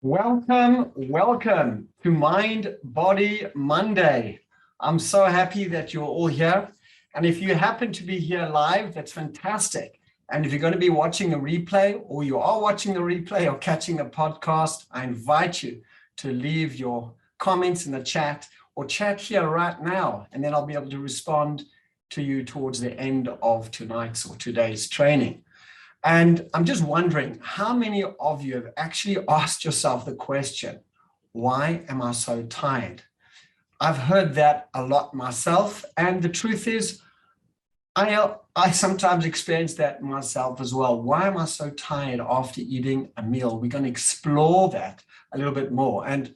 Welcome to Mind Body Monday. I'm so happy that you're all here. And if you happen to be here live, that's fantastic. And if you're going to be watching a replay, or you are watching the replay or catching a podcast, I invite you to leave your comments in the chat or chat here right now. And then I'll be able to respond to you towards the end of tonight's or today's training. And I'm just wondering, how many of you have actually asked yourself the question, why am I so tired? I've heard that a lot myself. And the truth is, I sometimes experience that myself as well. Why am I so tired after eating a meal? We're going to explore that a little bit more. And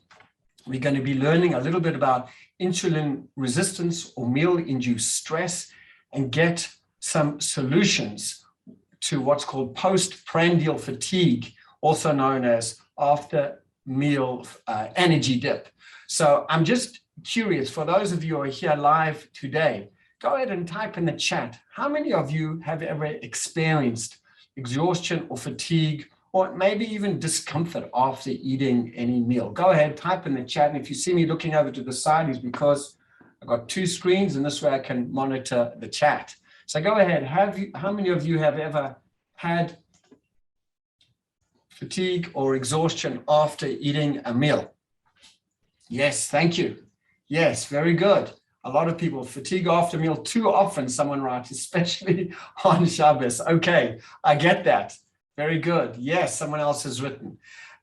we're going to be learning a little bit about insulin resistance or meal-induced stress and get some solutions to what's called postprandial fatigue, also known as after meal energy dip. So I'm just curious, for those of you who are here live today, go ahead and type in the chat. How many of you have ever experienced exhaustion or fatigue, or maybe even discomfort after eating any meal? Go ahead, type in the chat. And if you see me looking over to the side, it's because I've got two screens and this way I can monitor the chat. So go ahead, how many of you have ever had fatigue or exhaustion after eating a meal? Yes, thank you. Yes, very good. A lot of people, fatigue after meal too often, someone writes, especially on Shabbos. Okay, I get that. Very good. Yes, someone else has written.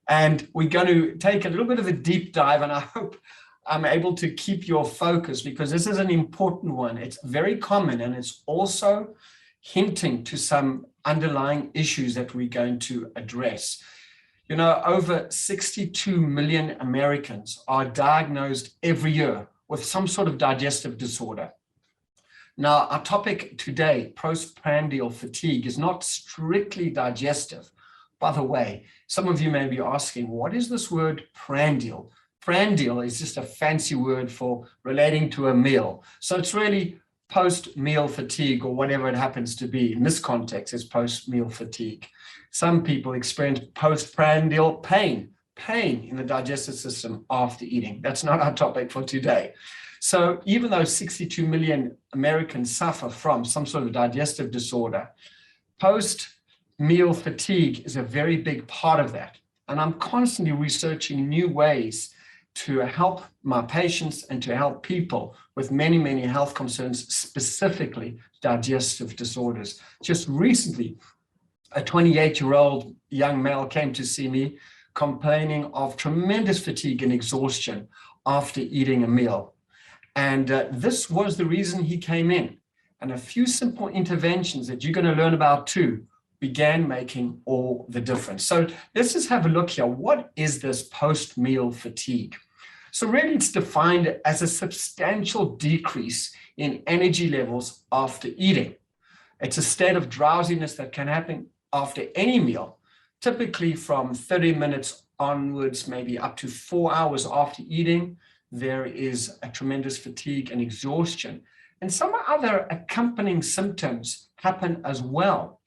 And we're going to take a little bit of a deep dive, and I hope I'm able to keep your focus because this is an important one. It's very common, and it's also hinting to some underlying issues that we're going to address. You know, over 62 million Americans are diagnosed every year with some sort of digestive disorder. Now, our topic today, postprandial fatigue, is not strictly digestive. By the way, some of you may be asking, what is this word prandial? Prandial is just a fancy word for relating to a meal. So it's really post-meal fatigue, or whatever it happens to be. In this context, it's post-meal fatigue. Some people experience postprandial pain in the digestive system after eating. That's not our topic for today. So even though 62 million Americans suffer from some sort of digestive disorder, post-meal fatigue is a very big part of that. And I'm constantly researching new ways to help my patients and to help people with many, many health concerns, specifically digestive disorders. Just recently, a 28-year-old young male came to see me complaining of tremendous fatigue and exhaustion after eating a meal. And this was the reason he came in. And a few simple interventions that you're going to learn about too began making all the difference. So let's just have a look here. What is this post-meal fatigue? So really it's defined as a substantial decrease in energy levels after eating. It's a state of drowsiness that can happen after any meal, typically from 30 minutes onwards, maybe up to 4 hours after eating. There is a tremendous fatigue and exhaustion. And some other accompanying symptoms happen as well.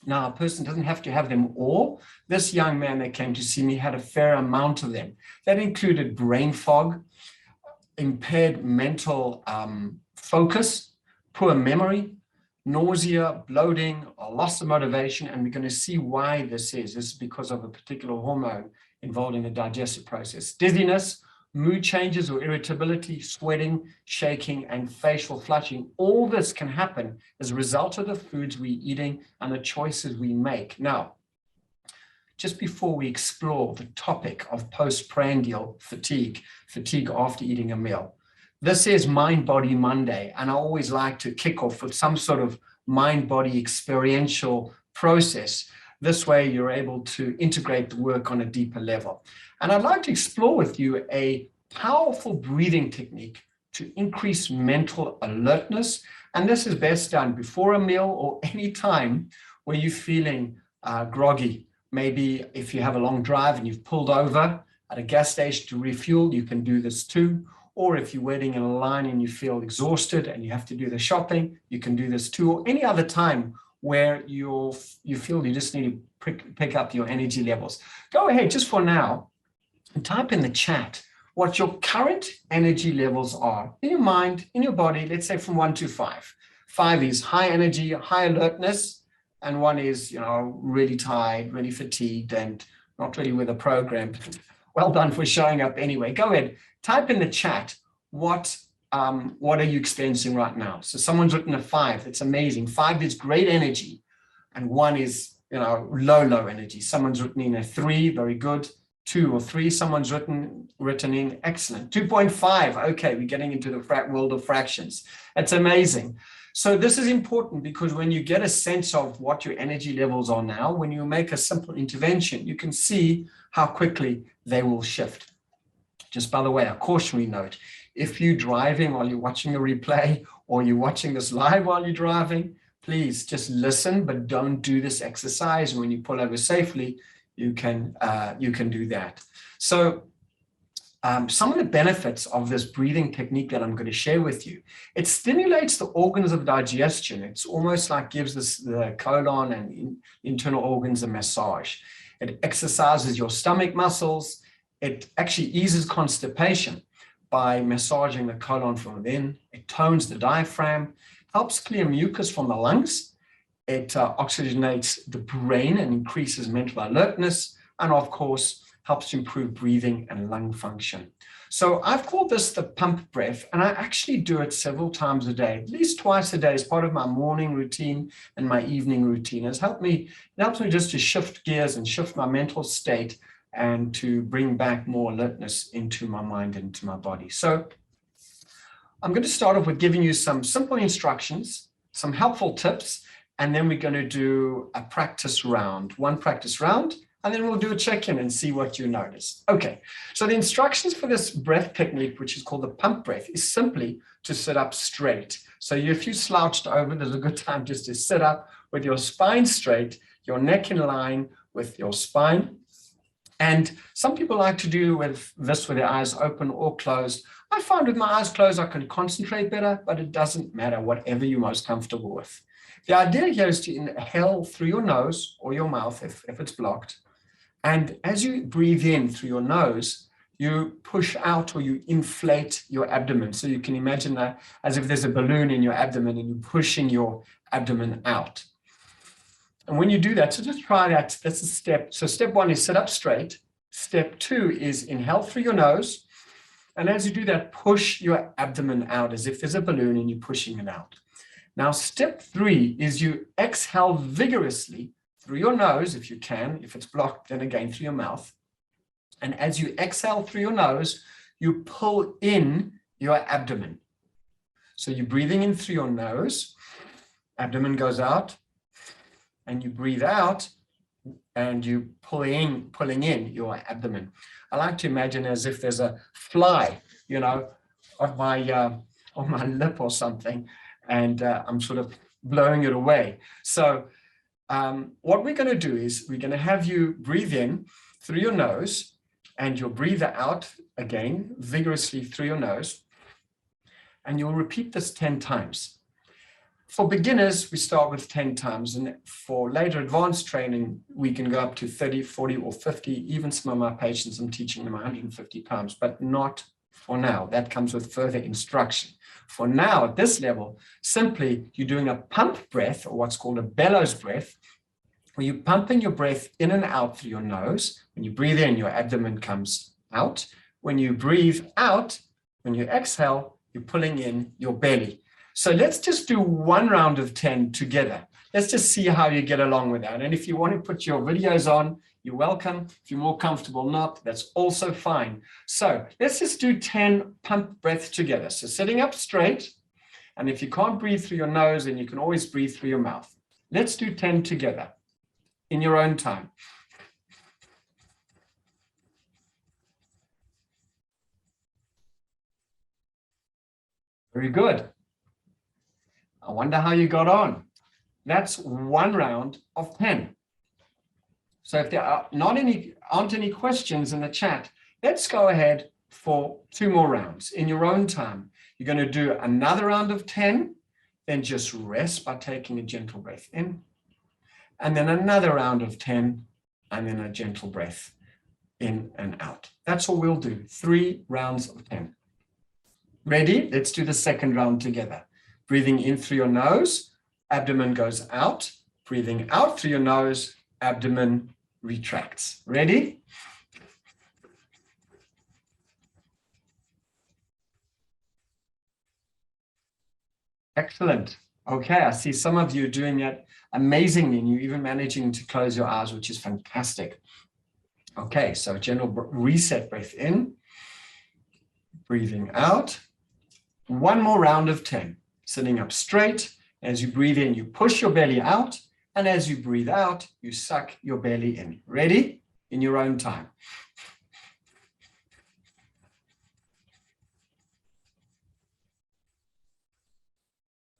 Now, a person doesn't have to have them all. This young man that came to see me had a fair amount of them. That included brain fog, impaired mental focus, poor memory, nausea, bloating, a loss of motivation. And we're going to see why this is. This is because of a particular hormone involved in the digestive process. Dizziness, mood changes or irritability, sweating, shaking, and facial flushing. All this can happen as a result of the foods we're eating and the choices we make. Now, just before we explore the topic of postprandial fatigue after eating a meal, this is Mind Body Monday, and I always like to kick off with some sort of mind-body experiential process. This way you're able to integrate the work on a deeper level. And I'd like to explore with you a powerful breathing technique to increase mental alertness. And this is best done before a meal or any time where you're feeling groggy. Maybe if you have a long drive and you've pulled over at a gas station to refuel, you can do this too. Or if you're waiting in a line and you feel exhausted and you have to do the shopping, you can do this too. Or any other time where you feel you just need to pick up your energy levels. Go ahead, just for now, And type in the chat what your current energy levels are in your mind, in your body, let's say from 1 to 5. 5 is high energy, high alertness, and 1 is, really tired, really fatigued, and not really with a program. Well done for showing up anyway. Go ahead, type in the chat what are you experiencing right now. So someone's written a 5. It's amazing. 5 is great energy, and 1 is low energy. Someone's written in a 3, very good. 2 or 3, someone's written in, excellent. 2.5, okay, we're getting into the world of fractions. That's amazing. So this is important because when you get a sense of what your energy levels are now, when you make a simple intervention, you can see how quickly they will shift. Just by the way, a cautionary note, if you're driving while you're watching a replay or you're watching this live while you're driving, please just listen, but don't do this exercise. And when you pull over safely, you can do that. So some of the benefits of this breathing technique that I'm going to share with you, it stimulates the organs of digestion. It's almost like gives the colon and internal organs a massage. It exercises your stomach muscles. It actually eases constipation by massaging the colon from within. It tones the diaphragm, helps clear mucus from the lungs. It oxygenates the brain and increases mental alertness, and of course, helps to improve breathing and lung function. So I've called this the pump breath, and I actually do it several times a day, at least twice a day as part of my morning routine and my evening routine. It helps me just to shift gears and shift my mental state and to bring back more alertness into my mind and into my body. So I'm going to start off with giving you some simple instructions, some helpful tips, and then we're going to do a practice round, one practice round, and then we'll do a check-in and see what you notice. Okay, so the instructions for this breath technique, which is called the pump breath, is simply to sit up straight. So if you slouched over, there's a good time just to sit up with your spine straight, your neck in line with your spine. And some people like to do this with their eyes open or closed. I find with my eyes closed, I can concentrate better, but it doesn't matter, whatever you're most comfortable with. The idea here is to inhale through your nose or your mouth if it's blocked. And as you breathe in through your nose, you push out or you inflate your abdomen. So you can imagine that as if there's a balloon in your abdomen and you're pushing your abdomen out. And when you do that, so just try that. That's a step. So step 1 is sit up straight. Step 2 is inhale through your nose. And as you do that, push your abdomen out as if there's a balloon and you're pushing it out. Now, step 3 is you exhale vigorously through your nose, if you can. If it's blocked, then again through your mouth. And as you exhale through your nose, you pull in your abdomen. So you're breathing in through your nose, abdomen goes out, and you breathe out, and you pulling in your abdomen. I like to imagine as if there's a fly, on my lip or something, and I'm sort of blowing it away. So what we're going to do is we're going to have you breathe in through your nose, and you'll breathe out again vigorously through your nose, and you'll repeat this 10 times. For beginners, we start with 10 times, and for later advanced training, we can go up to 30, 40, or 50. Even some of my patients, I'm teaching them 150 times, but not for now. That comes with further instruction. For now, at this level, simply you're doing a pump breath, or what's called a bellows breath, where you're pumping your breath in and out through your nose. When you breathe in, your abdomen comes out. When you breathe out, when you exhale, you're pulling in your belly. So let's just do one round of 10 together. Let's just see how you get along with that. And if you want to put your videos on, you're welcome. If you're more comfortable not, that's also fine. So let's just do 10 pump breaths together. So sitting up straight, and if you can't breathe through your nose, then you can always breathe through your mouth. Let's do 10 together in your own time. Very good. I wonder how you got on. That's one round of 10. So if there aren't any questions in the chat, let's go ahead for 2 more rounds in your own time. You're going to do another round of 10, then just rest by taking a gentle breath in, and then another round of 10, and then a gentle breath in and out. That's all we'll do. 3 rounds of 10. Ready? Let's do the second round together. Breathing in through your nose, abdomen goes out. Breathing out through your nose, abdomen retracts. Ready? Excellent. Okay, I see some of you doing that amazingly, and you're even managing to close your eyes, which is fantastic. Okay, so gentle reset breath in, breathing out. One more round of 10, sitting up straight. As you breathe in, you push your belly out, and as you breathe out, you suck your belly in. Ready? In your own time.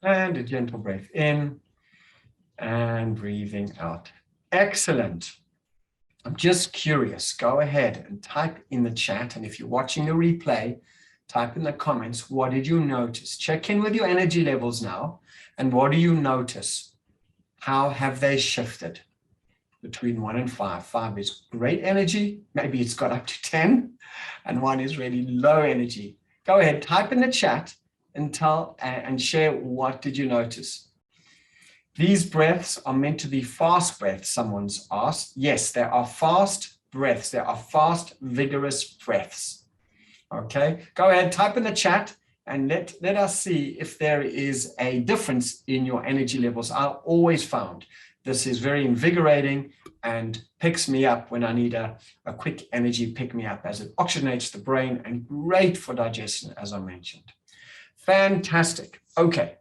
And a gentle breath in and breathing out. Excellent. I'm just curious. Go ahead and type in the chat. And if you're watching the replay, type in the comments, what did you notice? Check in with your energy levels now. And what do you notice? How have they shifted between 1 and 5? 5 is great energy. Maybe it's got up to 10. And 1 is really low energy. Go ahead, type in the chat and share what did you notice. These breaths are meant to be fast breaths, someone's asked. Yes, there are fast breaths. There are fast, vigorous breaths. Okay, go ahead, type in the chat and let us see if there is a difference in your energy levels. I always found this is very invigorating and picks me up when I need a quick energy pick-me-up as it oxygenates the brain and great for digestion, as I mentioned. Fantastic. Okay,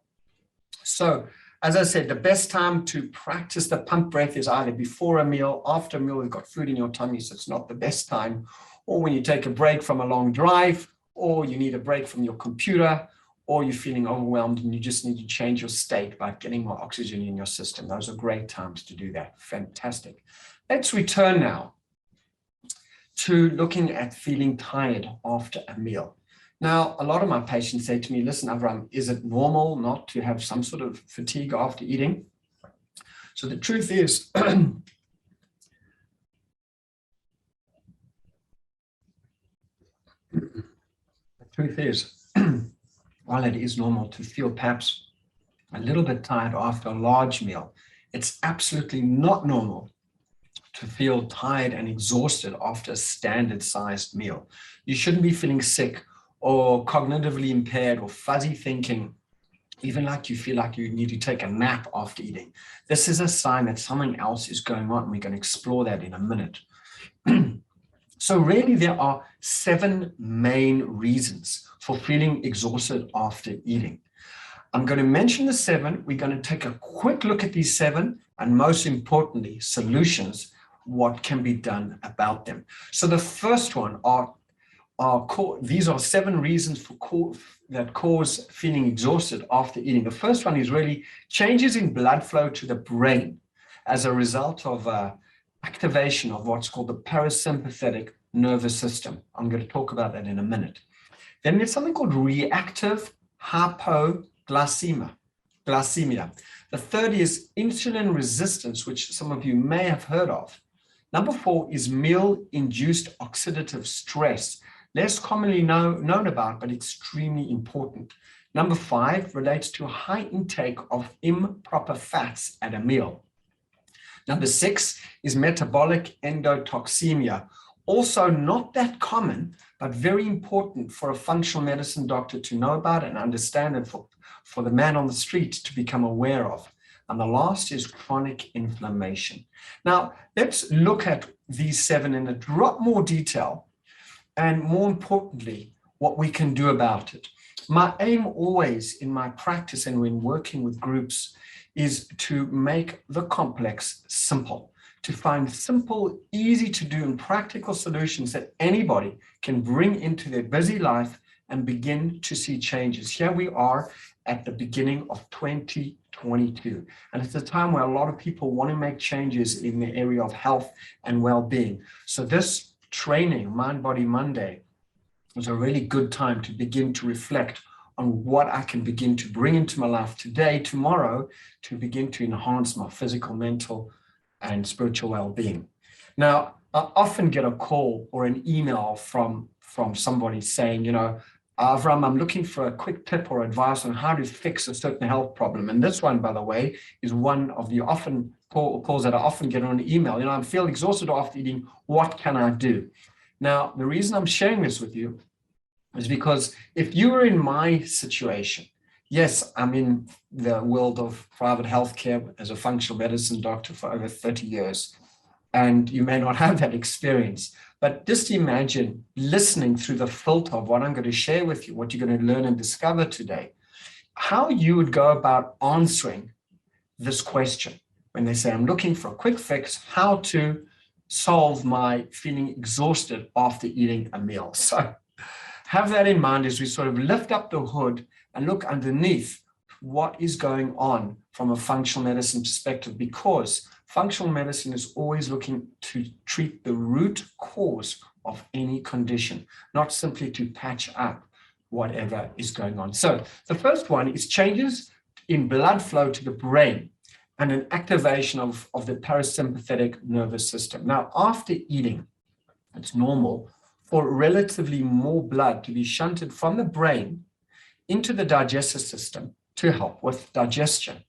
so as I said, the best time to practice the pump breath is either before a meal, after a meal, you've got food in your tummy, so it's not the best time, or when you take a break from a long drive, or you need a break from your computer, or you're feeling overwhelmed and you just need to change your state by getting more oxygen in your system. Those are great times to do that. Fantastic. Let's return now to looking at feeling tired after a meal. Now, a lot of my patients say to me, listen, Avraham, is it normal not to have some sort of fatigue after eating? So the truth is, while it is normal to feel perhaps a little bit tired after a large meal, it's absolutely not normal to feel tired and exhausted after a standard-sized meal. You shouldn't be feeling sick or cognitively impaired or fuzzy thinking, even like you feel like you need to take a nap after eating. This is a sign that something else is going on. We're going to explore that in a minute. So really, there are 7 main reasons for feeling exhausted after eating. I'm going to mention the 7. We're going to take a quick look at these 7, and most importantly, solutions, what can be done about them. So the first one these are 7 reasons that cause feeling exhausted after eating. The first one is really changes in blood flow to the brain as a result of activation of what's called the parasympathetic nervous system. I'm going to talk about that in a minute. Then there's something called reactive hypoglycemia. The third is insulin resistance, which some of you may have heard of. Number 4 is meal-induced oxidative stress, less commonly known about, but extremely important. Number 5 relates to a high intake of improper fats at a meal. Number 6 is metabolic endotoxemia, also not that common, but very important for a functional medicine doctor to know about and understand, and for the man on the street to become aware of. And the last is chronic inflammation. Now, let's look at these 7 in a lot more detail, and more importantly, what we can do about it. My aim always in my practice and when working with groups is to make the complex simple, to find simple, easy to do and practical solutions that anybody can bring into their busy life and begin to see changes. Here we are at the beginning of 2022. And it's a time where a lot of people want to make changes in the area of health and well-being. So this training, Mind Body Monday, was a really good time to begin to reflect on what I can begin to bring into my life today, tomorrow, to begin to enhance my physical, mental, and spiritual well-being. Now, I often get a call or an email from somebody saying, Avraham, I'm looking for a quick tip or advice on how to fix a certain health problem. And this one, by the way, is one of the calls that I often get on email. I feel exhausted after eating. What can I do? Now, the reason I'm sharing this with you is because if you were in my situation, yes, I'm in the world of private healthcare as a functional medicine doctor for over 30 years. And you may not have that experience, but just imagine listening through the filter of what I'm going to share with you, what you're going to learn and discover today, how you would go about answering this question when they say, I'm looking for a quick fix, how to solve my feeling exhausted after eating a meal. So have that in mind as we sort of lift up the hood and look underneath what is going on from a functional medicine perspective, because functional medicine is always looking to treat the root cause of any condition, not simply to patch up whatever is going on. So the first one is changes in blood flow to the brain and an activation of the parasympathetic nervous system. Now, after eating, it's normal for relatively more blood to be shunted from the brain into the digestive system to help with digestion.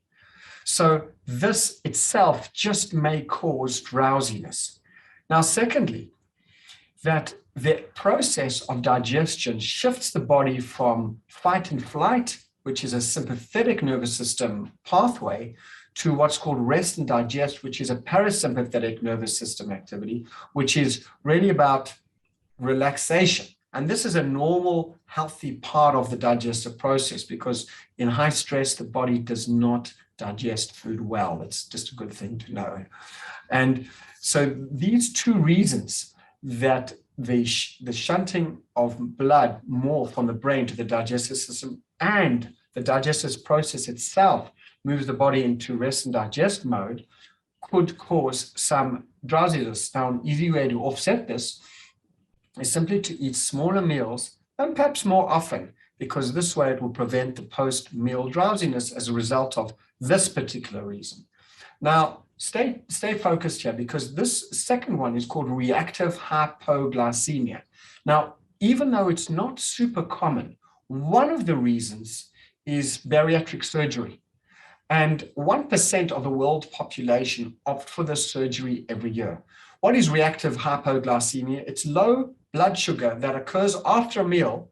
So this itself just may cause drowsiness. Now, secondly, that the process of digestion shifts the body from fight and flight, which is a sympathetic nervous system pathway, to what's called rest and digest, which is a parasympathetic nervous system activity, which is really about relaxation. And this is a normal, healthy part of the digestive process, because in high stress, the body does not digest food well. It's just a good thing to know. And so these two reasons, that the shunting of blood more from the brain to the digestive system, and the digestive process itself moves the body into rest and digest mode, could cause some drowsiness. Now, an easy way to offset this is simply to eat smaller meals and perhaps more often, because this way it will prevent the post-meal drowsiness as a result of this particular reason. Now, stay focused here, because this second one is called reactive hypoglycemia. Now, even though it's not super common, one of the reasons is bariatric surgery. And 1% of the world population opt for this surgery every year. What is reactive hypoglycemia? It's low blood sugar that occurs after a meal,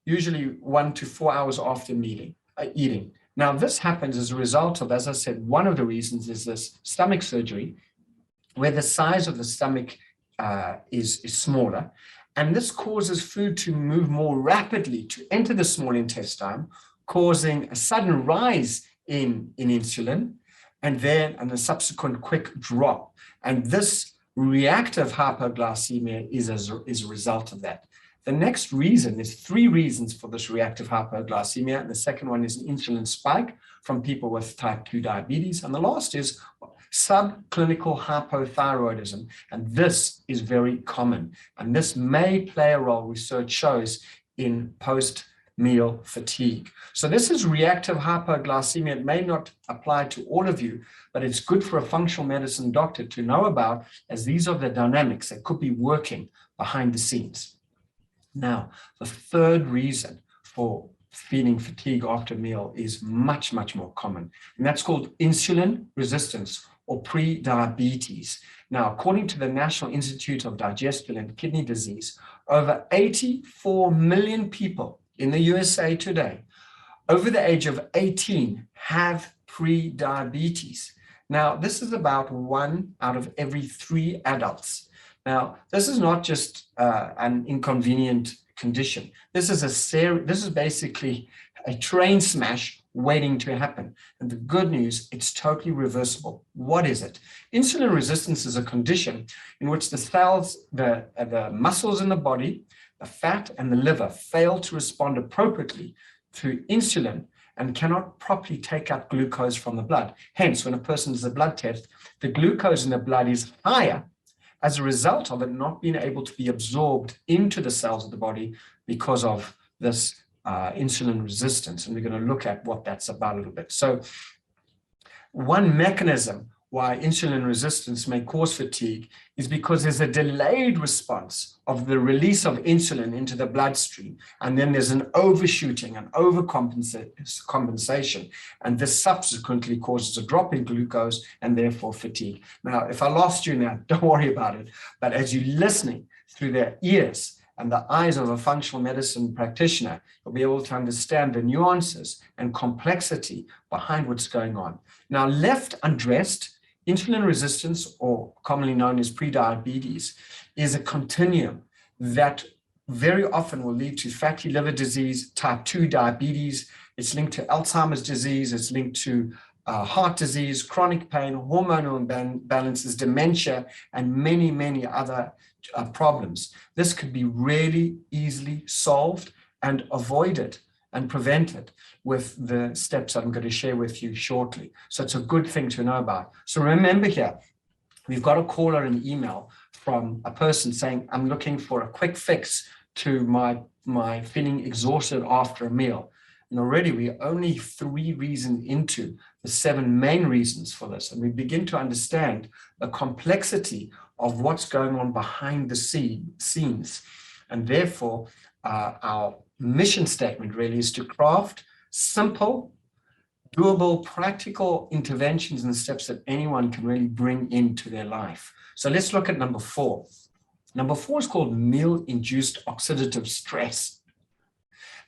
usually 1 to 4 hours after eating. Now, this happens as a result of, as I said, one of the reasons is this stomach surgery, where the size of the stomach is smaller. And this causes food to move more rapidly to enter the small intestine, causing a sudden rise in insulin, and a subsequent quick drop. And this reactive hypoglycemia is a result of that. The next reason is 3 reasons for this reactive hypoglycemia. And the second one is an insulin spike from people with type 2 diabetes. And the last is subclinical hypothyroidism. And this is very common. And this may play a role, research shows, in post-meal fatigue. So this is reactive hypoglycemia. It may not apply to all of you, but it's good for a functional medicine doctor to know about, as these are the dynamics that could be working behind the scenes. Now, the third reason for feeling fatigue after a meal is much, much more common, and that's called insulin resistance or pre-diabetes. Now, according to the National Institute of Digestive and Kidney Disease, over 84 million people in the USA today over the age of 18 have pre-diabetes. Now, this is about 1 out of every 3 adults. Now, this is not just an inconvenient condition. This is basically a train smash waiting to happen. And the good news, it's totally reversible. What is it? Insulin resistance is a condition in which the cells, the muscles in the body, the fat and the liver fail to respond appropriately to insulin and cannot properly take up glucose from the blood. Hence, when a person does a blood test, the glucose in the blood is higher as a result of it not being able to be absorbed into the cells of the body because of this insulin resistance. And we're going to look at what that's about a little bit. So one mechanism why insulin resistance may cause fatigue is because there's a delayed response of the release of insulin into the bloodstream. And then there's an overshooting, an overcompensation. And this subsequently causes a drop in glucose and therefore fatigue. Now, if I lost you now, don't worry about it. But as you're listening through their ears and the eyes of a functional medicine practitioner, you'll be able to understand the nuances and complexity behind what's going on. Now, left undressed, insulin resistance, or commonly known as prediabetes, is a continuum that very often will lead to fatty liver disease, type 2 diabetes. It's linked to Alzheimer's disease. It's linked to heart disease, chronic pain, hormonal imbalances, dementia, and many, many other problems. This could be really easily solved and avoided and prevented with the steps I'm going to share with you shortly. So it's a good thing to know about. So remember here, we've got a call or an email from a person saying, I'm looking for a quick fix to my feeling exhausted after a meal. And already we're only 3 reasons into the 7 main reasons for this. And we begin to understand the complexity of what's going on behind the scenes. And therefore, our mission statement really is to craft simple, doable, practical interventions and steps that anyone can really bring into their life. So let's look at number 4. Number 4 is called meal-induced oxidative stress.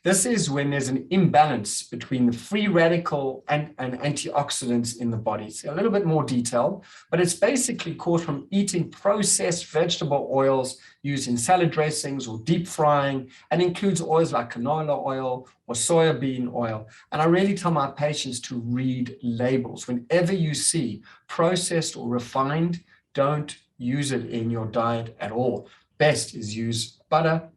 This is when there's an imbalance between the free radical and antioxidants in the body. It's a little bit more detailed, but it's basically caused from eating processed vegetable oils used in salad dressings or deep frying, and includes oils like canola oil or soybean oil. And I really tell my patients to read labels. Whenever you see processed or refined, don't use it in your diet at all. Best is use butter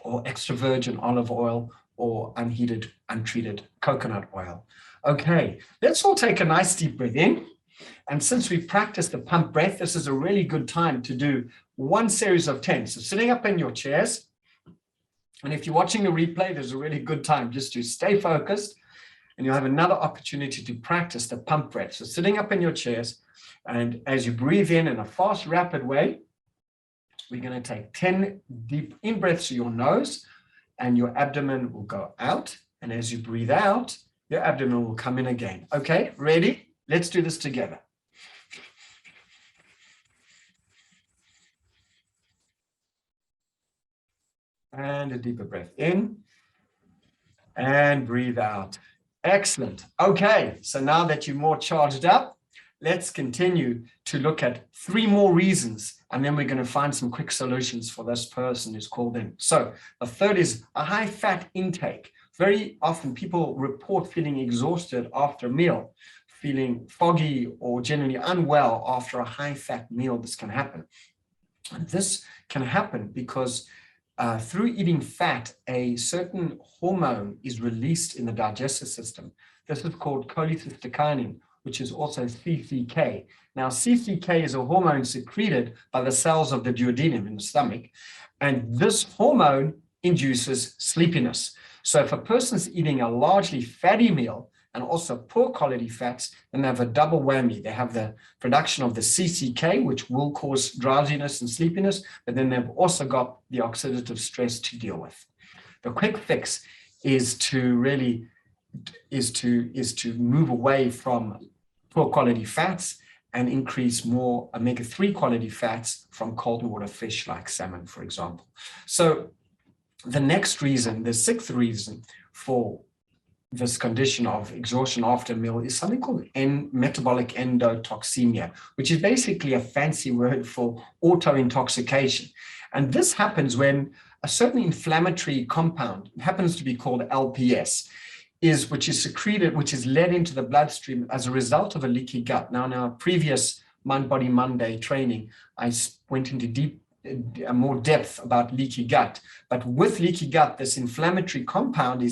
or extra virgin olive oil or unheated, untreated coconut oil. Okay, let's all take a nice deep breath in. And since we've practiced the pump breath, this is a really good time to do 1 series of 10. So sitting up in your chairs, and if you're watching the replay, there's a really good time just to stay focused, and you'll have another opportunity to practice the pump breath. So sitting up in your chairs, and as you breathe in a fast, rapid way, we're going to take 10 deep in breaths through your nose, and your abdomen will go out. And as you breathe out, your abdomen will come in again. Okay, ready? Let's do this together. And a deeper breath in and breathe out. Excellent. Okay, so now that you're more charged up, let's continue to look at 3 more reasons, and then we're going to find some quick solutions for this person who's called in. So the third is a high fat intake. Very often people report feeling exhausted after a meal, feeling foggy or generally unwell after a high fat meal. This can happen. And this can happen because through eating fat, a certain hormone is released in the digestive system. This is called cholecystokinin, which is also CCK. Now, CCK is a hormone secreted by the cells of the duodenum in the stomach, and this hormone induces sleepiness. So if a person's eating a largely fatty meal and also poor quality fats, then they have a double whammy. They have the production of the CCK, which will cause drowsiness and sleepiness, but then they've also got the oxidative stress to deal with. The quick fix is to really move away from poor quality fats and increase more omega-3 quality fats from cold water fish like salmon, for example. So the next reason, the 6th reason for this condition of exhaustion after a meal is something called metabolic endotoxemia, which is basically a fancy word for auto-intoxication. And this happens when a certain inflammatory compound, happens to be called LPS, which is secreted, which is led into the bloodstream as a result of a leaky gut. Now, in our previous Mind Body Monday training, I went into more depth about leaky gut. But with leaky gut, this inflammatory compound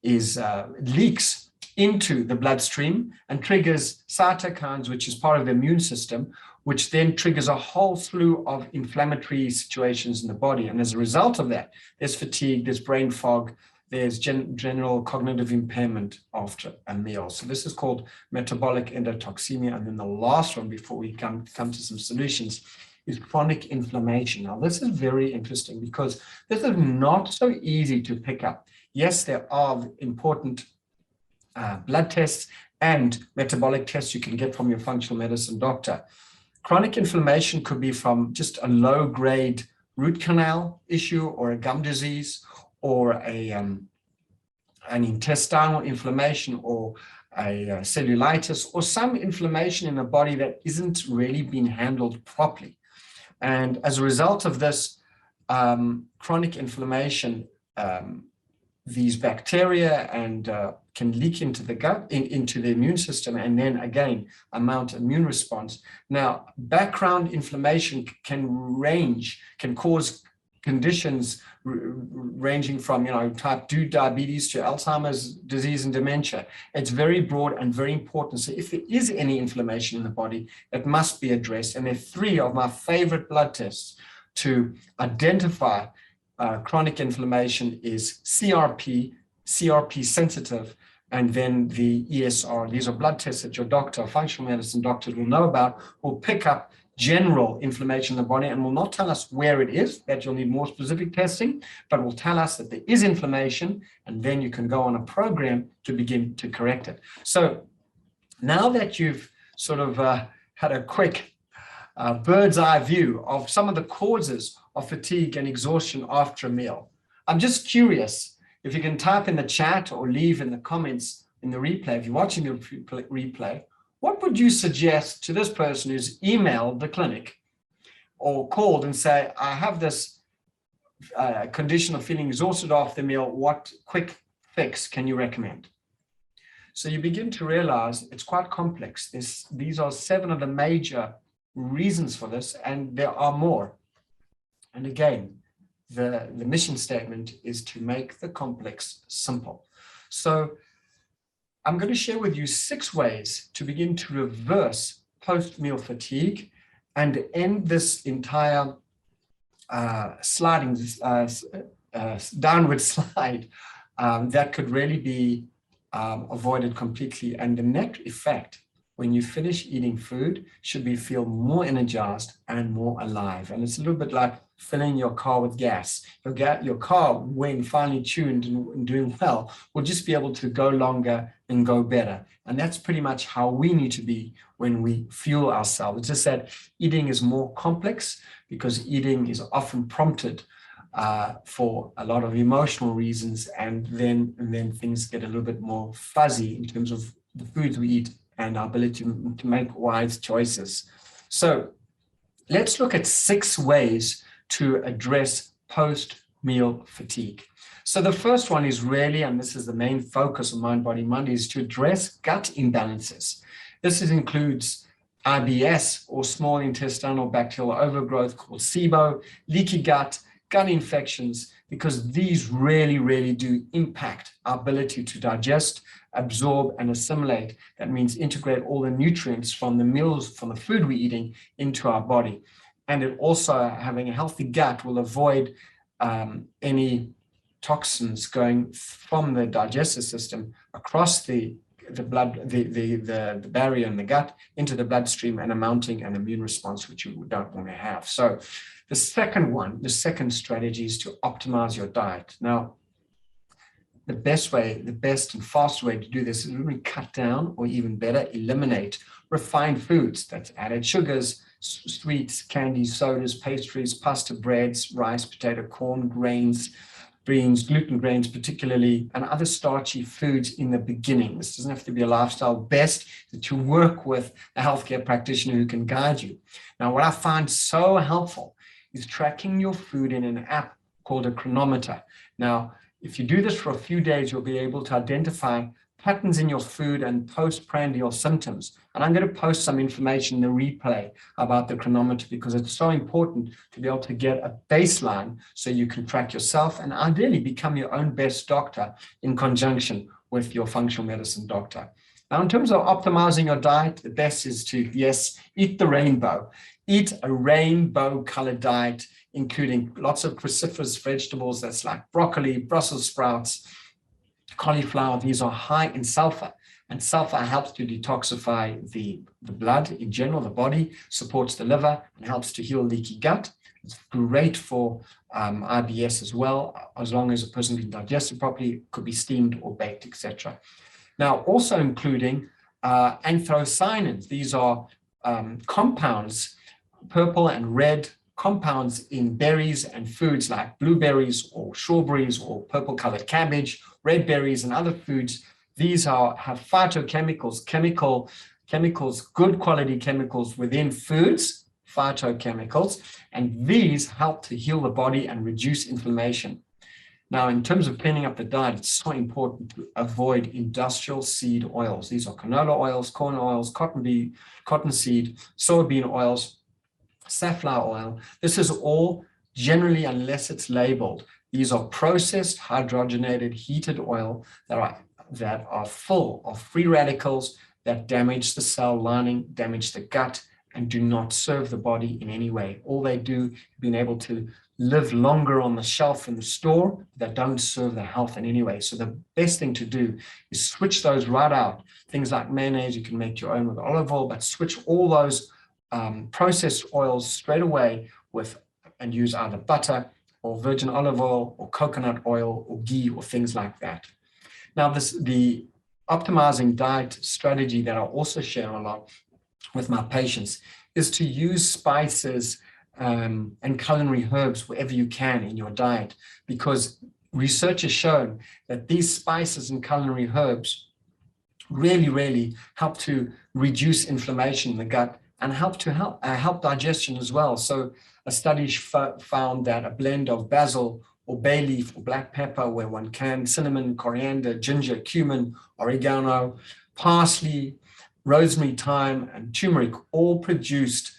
leaks into the bloodstream and triggers cytokines, which is part of the immune system, which then triggers a whole slew of inflammatory situations in the body. And as a result of that, there's fatigue, there's brain fog, there's general cognitive impairment after a meal. So this is called metabolic endotoxemia. And then the last one before we come to some solutions is chronic inflammation. Now, this is very interesting because this is not so easy to pick up. Yes, there are important blood tests and metabolic tests you can get from your functional medicine doctor. Chronic inflammation could be from just a low-grade root canal issue or a gum disease or an intestinal inflammation or a cellulitis or some inflammation in the body that isn't really being handled properly. And as a result of this chronic inflammation, these bacteria and can leak into the gut, into the immune system, and then again, mount immune response. Now, background inflammation can cause conditions ranging from, type 2 diabetes to Alzheimer's disease and dementia. It's very broad and very important. So if there is any inflammation in the body, it must be addressed. And there are 3 of my favorite blood tests to identify chronic inflammation is CRP, CRP sensitive, and then the ESR. These are blood tests that your doctor, functional medicine doctors will know about, will pick up general inflammation in the body and will not tell us where it is, that you'll need more specific testing, but will tell us that there is inflammation, and then you can go on a program to begin to correct it. So now that you've sort of had a quick bird's eye view of some of the causes of fatigue and exhaustion after a meal, I'm just curious if you can type in the chat or leave in the comments in the replay, if you're watching the replay, what would you suggest to this person who's emailed the clinic or called and say, I have this condition of feeling exhausted after the meal, what quick fix can you recommend? So you begin to realize it's quite complex. These are 7 of the major reasons for this, and there are more. And again, the mission statement is to make the complex simple. So I'm going to share with you 6 ways to begin to reverse post-meal fatigue and end this entire downward slide that could really be avoided completely. And the net effect when you finish eating food should be feel more energized and more alive. And it's a little bit like filling your car with gas. Your car, when finely tuned and doing well, will just be able to go longer and go better. And that's pretty much how we need to be when we fuel ourselves. It's just that eating is more complex because eating is often prompted for a lot of emotional reasons, and then things get a little bit more fuzzy in terms of the foods we eat and our ability to make wise choices. So let's look at 6 ways to address post-meal fatigue. So the first one is really, and this is the main focus of Mind Body Monday, is to address gut imbalances. This includes IBS, or small intestinal bacterial overgrowth, called SIBO, leaky gut, gut infections, because these really, really do impact our ability to digest, absorb, and assimilate. That means integrate all the nutrients from the meals, from the food we're eating into our body. And it also, having a healthy gut will avoid any toxins going from the digestive system across the barrier in the gut into the bloodstream and mounting an immune response, which you don't want to have. So the second strategy is to optimize your diet. Now, the best and fast way to do this is really cut down, or even better, eliminate refined foods. That's added sugars, sweets, candies, sodas, pastries, pasta, breads, rice, potato, corn, grains, beans, gluten grains particularly, and other starchy foods in the beginning. This doesn't have to be a lifestyle. Best that you work with a healthcare practitioner who can guide you. Now, what I find so helpful is tracking your food in an app called a chronometer. Now, if you do this for a few days, you'll be able to identify patterns in your food and postprandial symptoms. And I'm going to post some information in the replay about the chronometer because it's so important to be able to get a baseline so you can track yourself and ideally become your own best doctor in conjunction with your functional medicine doctor. Now, in terms of optimizing your diet, the best is to, yes, eat the rainbow. Eat a rainbow colored diet including lots of cruciferous vegetables, that's like broccoli, Brussels sprouts, cauliflower. These are high in sulfur, and sulfur helps to detoxify the blood in general, the body, supports the liver, and helps to heal leaky gut. It's great for IBS as well, as long as a person can digest it properly. It could be steamed or baked, etc. Now, also including anthocyanins. These are compounds, purple and red compounds in berries and foods like blueberries or strawberries or purple-colored cabbage, red berries and other foods. These have phytochemicals, chemicals, good quality chemicals within foods, phytochemicals, and these help to heal the body and reduce inflammation. Now, in terms of cleaning up the diet, it's so important to avoid industrial seed oils. These are canola oils, corn oils, cottonseed, soybean oils, safflower oil. This is all generally, unless it's labeled, these are processed, hydrogenated, heated oil that are full of free radicals that damage the cell lining, damage the gut, and do not serve the body in any way. All they do is being able to live longer on the shelf in the store that don't serve their health in any way. So the best thing to do is switch those right out. Things like mayonnaise, you can make your own with olive oil, but switch all those processed oils straight away and use either butter or virgin olive oil or coconut oil or ghee or things like that. Now, the optimizing diet strategy that I also share a lot with my patients is to use spices and culinary herbs wherever you can in your diet, because research has shown that these spices and culinary herbs really help to reduce inflammation in the gut and help digestion as well. So a study found that a blend of basil or bay leaf or black pepper, where one can, cinnamon, coriander, ginger, cumin, oregano, parsley, rosemary, thyme, and turmeric all produced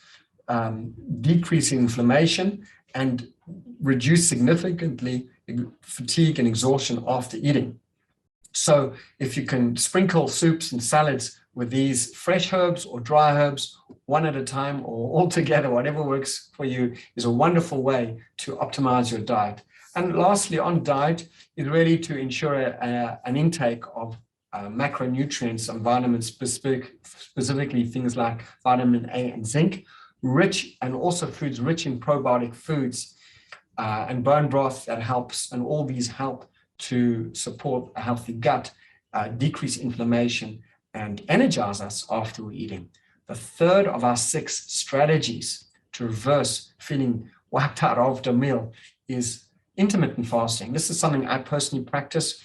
decreasing inflammation and reduce significantly fatigue and exhaustion after eating. So if you can sprinkle soups and salads with these fresh herbs or dry herbs, one at a time or all together, whatever works for you, is a wonderful way to optimize your diet. And lastly, on diet is really to ensure an intake of macronutrients and vitamins, specifically things like vitamin A and zinc, and also foods rich in probiotic foods and bone broth that helps, and all these help to support a healthy gut, decrease inflammation, and energize us after we're eating. The third of our 6 strategies to reverse feeling wiped out after a meal is intermittent fasting. This is something I personally practice.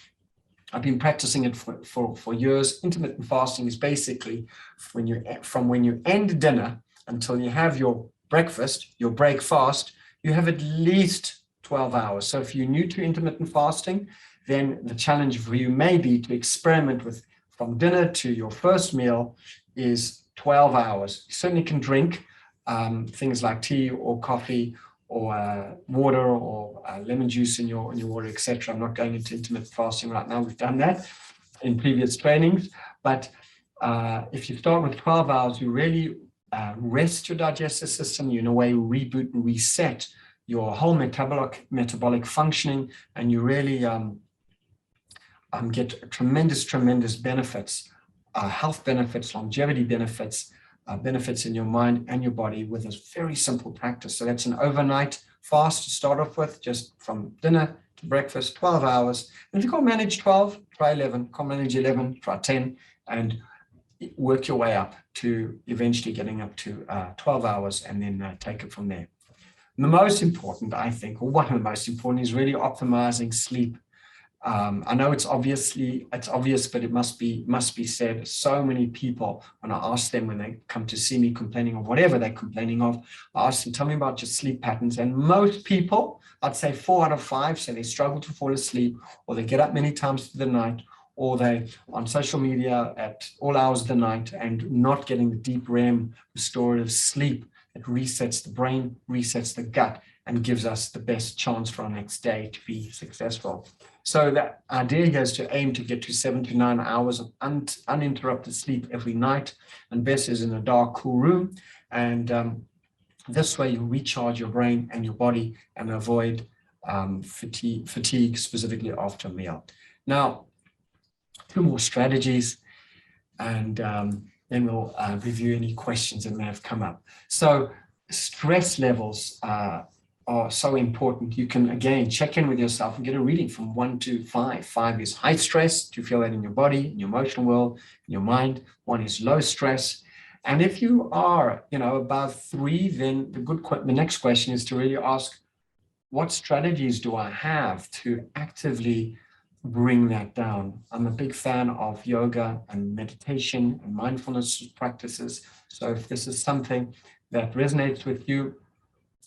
I've been practicing it for years. Intermittent fasting is basically from when you end dinner until you have your breakfast, your break fast, you have at least 12 hours. So if you're new to intermittent fasting, then the challenge for you may be to experiment with from dinner to your first meal is 12 hours. You certainly can drink things like tea or coffee or water or lemon juice in your water, etc. I'm not going into intermittent fasting right now. We've done that in previous trainings. But if you start with 12 hours, you really rest your digestive system. You, in a way, reboot and reset your whole metabolic functioning, and you really get tremendous benefits, health benefits, longevity benefits, benefits in your mind and your body with this very simple practice. So that's an overnight fast to start off with, just from dinner to breakfast, 12 hours. And if you can't manage 12, try 11, can't manage 11, try 10, and work your way up to eventually getting up to 12 hours, and then take it from there. And the most important, I think, or one of the most important, is really optimizing sleep. I know it's obvious, but it must be said. So many people, when I ask them when they come to see me complaining of whatever they're complaining of, I ask them, tell me about your sleep patterns. And most people, I'd say 4 out of 5, say they struggle to fall asleep, or they get up many times through the night, or they on social media at all hours of the night and not getting the deep REM restorative sleep that resets the brain, resets the gut, and gives us the best chance for our next day to be successful. So the idea here is to aim to get to 7 to 9 hours of uninterrupted sleep every night, and best is in a dark, cool room. And This way you recharge your brain and your body and avoid fatigue specifically after a meal. Now, 2 more strategies, and then we'll review any questions that may have come up. So stress levels are so important. You can, again, check in with yourself and get a reading from 1 to 5. 5 is high stress. Do you feel that in your body, in your emotional world, in your mind? 1 is low stress. And if you are, above 3, then the next question is to really ask, what strategies do I have to actively bring that down? I'm a big fan of yoga and meditation and mindfulness practices. So if this is something that resonates with you,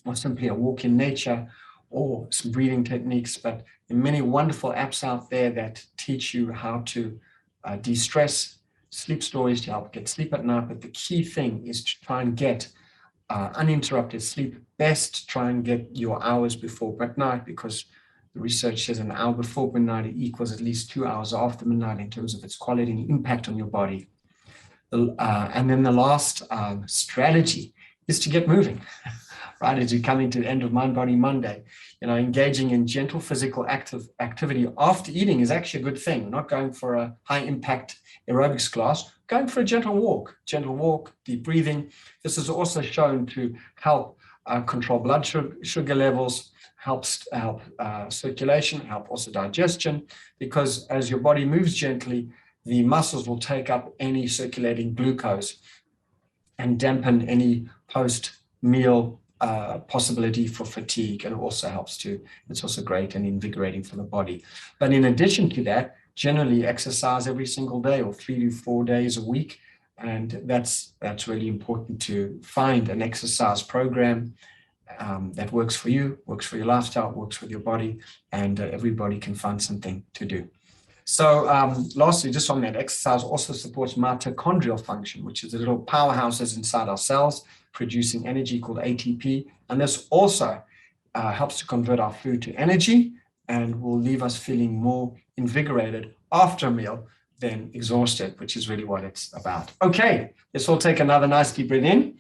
or simply a walk in nature, or some breathing techniques, but there are many wonderful apps out there that teach you how to de-stress, sleep stories to help get sleep at night. But the key thing is to try and get uninterrupted sleep. Best try and get your hours before midnight, because the research says an hour before midnight equals at least 2 hours after midnight in terms of its quality and impact on your body. And then the last strategy is to get moving, right? As you come into the end of Mind Body Monday, engaging in gentle physical activity after eating is actually a good thing. Not going for a high impact aerobics class, going for a gentle walk, deep breathing. This is also shown to help control blood sugar levels, help circulation, help also digestion, because as your body moves gently, the muscles will take up any circulating glucose and dampen any post-meal possibility for fatigue, and it also helps it's also great and invigorating for the body. But in addition to that, generally exercise every single day or 3 to 4 days a week. And that's really important, to find an exercise program that works for you, works for your lifestyle, works with your body, and everybody can find something to do. So lastly, just on that, exercise also supports mitochondrial function, which is the little powerhouses inside our cells producing energy called ATP. And this also helps to convert our food to energy and will leave us feeling more invigorated after a meal than exhausted, which is really what it's about. Okay, let's all take another nice deep breath in.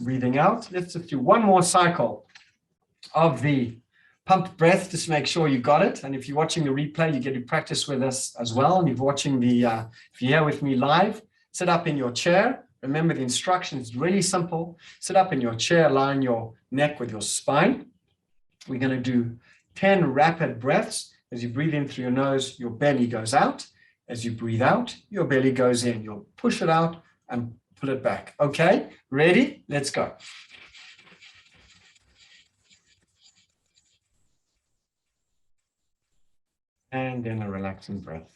Breathing out. Let's just do 1 more cycle of the pumped breath, just to make sure you got it. And if you're watching the replay, you get to practice with us as well. And if you're watching if you're here with me live, sit up in your chair. Remember, the instructions is really simple. Sit up in your chair, line your neck with your spine. We're going to do 10 rapid breaths. As you breathe in through your nose, your belly goes out. As you breathe out, your belly goes in. You'll push it out and pull it back. Okay, ready? Let's go. And then a relaxing breath.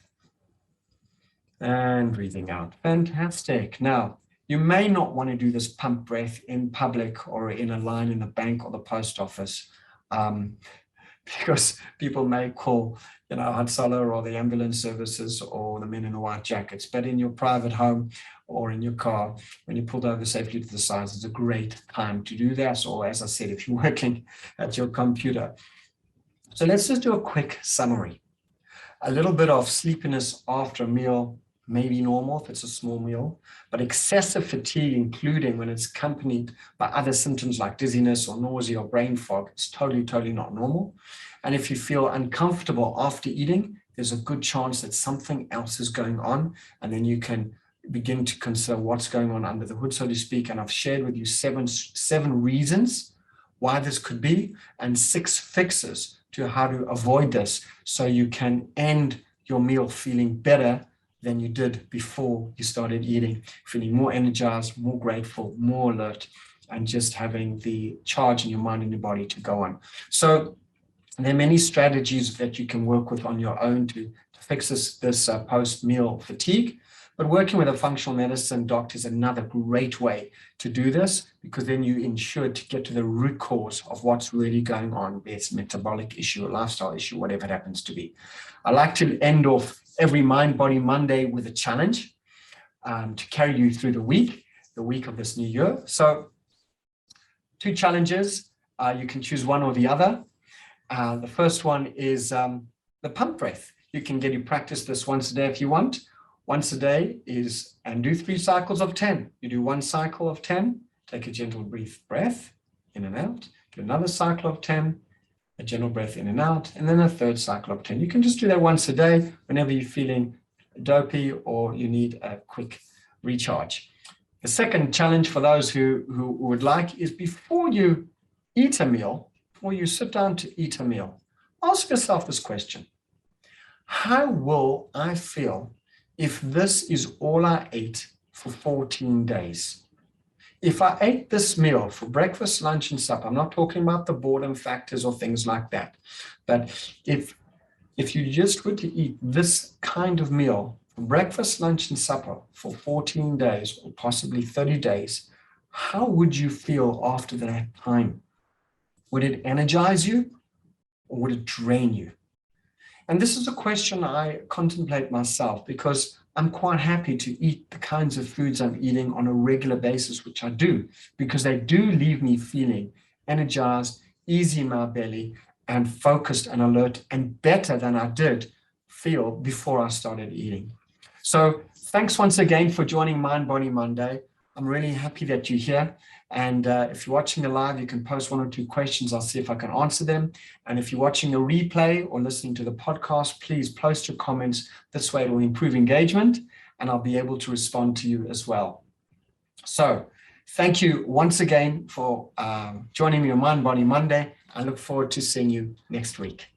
And breathing out. Fantastic. Now, you may not want to do this pump breath in public or in a line in the bank or the post office, because people may call, Hatsala or the ambulance services or the men in the white jackets. But in your private home or in your car, when you pulled over safely to the sides, it's a great time to do that. Or as I said, if you're working at your computer. So let's just do a quick summary. A little bit of sleepiness after a meal may be normal if it's a small meal, but excessive fatigue, including when it's accompanied by other symptoms like dizziness or nausea or brain fog, it's totally not normal. And if you feel uncomfortable after eating, there's a good chance that something else is going on, and then you can begin to consider what's going on under the hood, so to speak. And I've shared with you seven reasons why this could be, and 6 fixes to how to avoid this, so you can end your meal feeling better than you did before you started eating, feeling more energized, more grateful, more alert, and just having the charge in your mind and your body to go on. So there are many strategies that you can work with on your own to fix this post-meal fatigue. But working with a functional medicine doctor is another great way to do this, because then you ensure to get to the root cause of what's really going on, be it a metabolic issue, a lifestyle issue, whatever it happens to be. I like to end off every Mind Body Monday with a challenge to carry you through the week of this new year. So 2 challenges, you can choose one or the other. The first one is the pump breath. You can get you practice this once a day if you want, once a day and do 3 cycles of 10. You do 1 cycle of 10, take a gentle brief breath in and out, do another cycle of 10, a gentle breath in and out, and then a 3rd cycle of 10. You can just do that once a day whenever you're feeling dopey or you need a quick recharge. The second challenge for those who would like is before you eat a meal, before you sit down to eat a meal, ask yourself this question: how will I feel if this is all I ate for 14 days? If I ate this meal for breakfast, lunch, and supper, I'm not talking about the boredom factors or things like that, but if you just were to eat this kind of meal for breakfast, lunch, and supper for 14 days or possibly 30 days, how would you feel after that time? Would it energize you or would it drain you? And this is a question I contemplate myself, because I'm quite happy to eat the kinds of foods I'm eating on a regular basis, which I do, because they do leave me feeling energized, easy in my belly, and focused and alert, and better than I did feel before I started eating. So thanks once again for joining Mind Body Monday. I'm really happy that you're here. And if you're watching the live, you can post 1 or 2 questions. I'll see if I can answer them. And if you're watching a replay or listening to the podcast, please post your comments. This way it will improve engagement and I'll be able to respond to you as well. So thank you once again for joining me on Mind Body Monday. I look forward to seeing you next week.